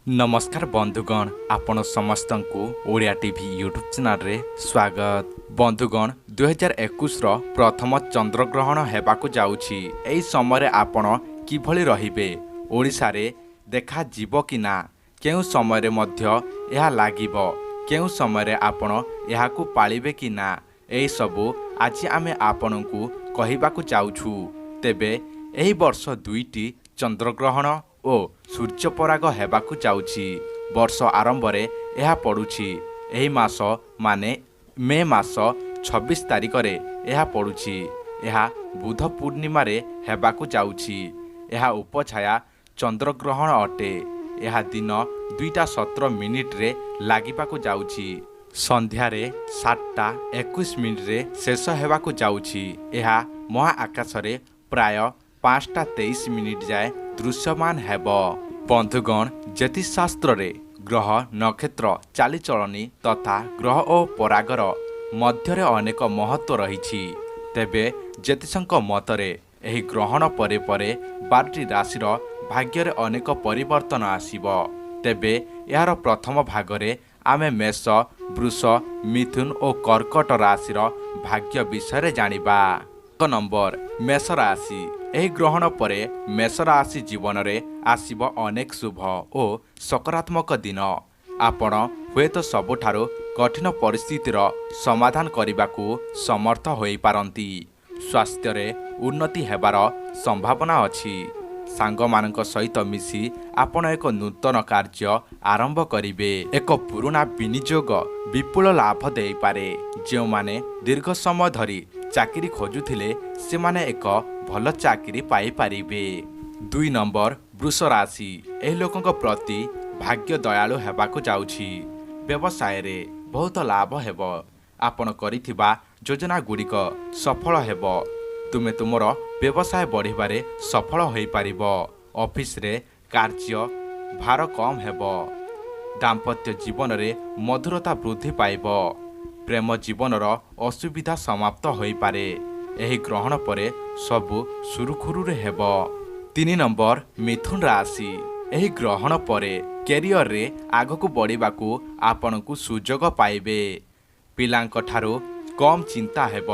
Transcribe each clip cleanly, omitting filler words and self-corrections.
नमस्कार बंधुगण आपण समस्त को ओडिया टीवी यूट्यूब चैनल रे स्वागत। बंधुगण 2021 प्रथम चंद्रग्रहण हेबाकु जाउछि। एई समय आपण किभଳି रहिबे ओडिसा रे देखा जीव कि ना, केउ समय मध्य यह लागिबो, केउ समय आपण यहाकु पालिबे कि ना, एई सबु आज आमे आपनकु कहिबाकु चाउछु। तेबे एही वर्ष दुईटी चंद्रग्रहण ओ सूर्यपराग हेबाकु जाउछि। वर्ष आरंभ रे यह पड़ुछि। एही मास माने मे मास 26 तारिख रे यह पड़ुछि। यह बुध पूर्णिमा रे हेबाकु जाउछि। यह उपछाया चंद्रग्रहण अटे। यह दिन 2:17 रे लागिबाकु जाउछि। संध्या रे 7:21 रे शेष हेबाकु जाउछि। यह महाआकाश रे प्राय 5:23 जाए दृश्यमान हेब। बंधुगण ज्योतिषशास्त्र रे ग्रह नक्षत्र चालीचलनी तथा ग्रह और परागर मध्य अनेक महत्व रही। तेबे ज्योतिषक मतरे एही ग्रहण परे परे 12टी राशिर भाग्य रे अनेक परिवर्तन आसीब। तेबे यार प्रथम भागरे आमे मेष, वृष, मिथुन और कर्कट राशिर भाग्य विषय जानिबा। एक नंबर मेष राशि। एही ग्रहण परे मेष राशि जीवन रे आसीब अनेक शुभ और सकारात्मक दिन। आपण हुएत सबुठारु कठिन परिस्थितिर समाधान करने समर्थ होई पारंती। स्वास्थ्य रे उन्नति हेबार संभावना अछि। सांग मानक सहित मिसी आपण एक नूतन कार्य आरंभ करिवे। एक पुराना विनियोग विपुल लाभ देई पारे। जो माने दीर्घ समय धरी चाकरी खोजुथिले से माने एक भल चाकरी पाई पारिबे। 2 नंबर वृष राशि। एही लोकंक प्रति भाग्य दयालु हेबाकु जाउछि। व्यवसाय रे बहुत लाभ हेब। आपण करिथिबा योजना गुड़िक सफल हेब। तुमे तुमर व्यवसाय बढ़िबारे सफल होई पारिबो। ऑफिस रे कार्य भार कम हेब। दाम्पत्य जीवन रे मधुरता वृद्धि पाइबो। प्रेम जीवनर असुविधा समाप्त होई पारे। एही ग्रहण परे सबु सुरुखुरु हेब। 3 नंबर मिथुन राशि। एही ग्रहण परे कैरियर रे आगकु बढ़िबाकु आपनकु सुजोग पाइबे। पिलांक ठारू कम चिंता हेब।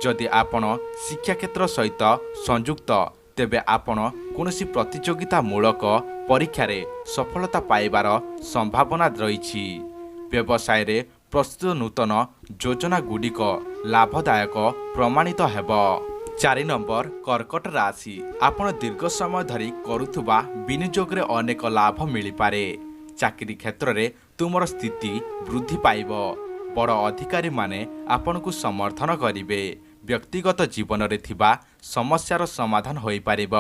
जदि आपण शिक्षा क्षेत्र सहित संयुक्त तेबे आपण कोनोसी प्रतियोगिता मूलक परीक्षा रे सफलता पाइबार संभावना रही। व्यवसाय रे प्रस्तुत नूतन योजना गुड़िक लाभदायक प्रमाणित हेब। 4 नंबर कर्कट राशि। आपण दीर्घ समय धरी करुथुबा विनियोग रे अनेक लाभ मिली पारे। चाकरी क्षेत्र रे तुमर स्थिति वृद्धि पाइब। बड़ अधिकारी माने आपनकु समर्थन करिवे। व्यक्तिगत जीवन रे थिबा समस्यार समाधान होई पारिब।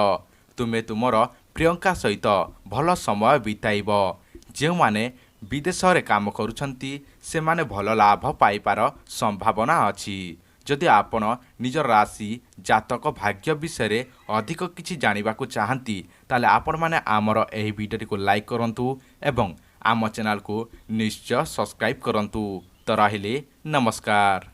तुमे तुमर प्रियंका सहित भल समय बिताइब। जे माने विदेश रे काम करुछंती से माने भल लाभ पाइपार संभावना अछि। जदि आपण निजर राशि जातक भाग्य विषय अधिक किछि जानिबाकु चाहंती ताले आपण माने आमर एही वीडियो को लाइक करंतु एवं आम चैनल को निश्चय सब्सक्राइब करंतु। तो रहिले नमस्कार।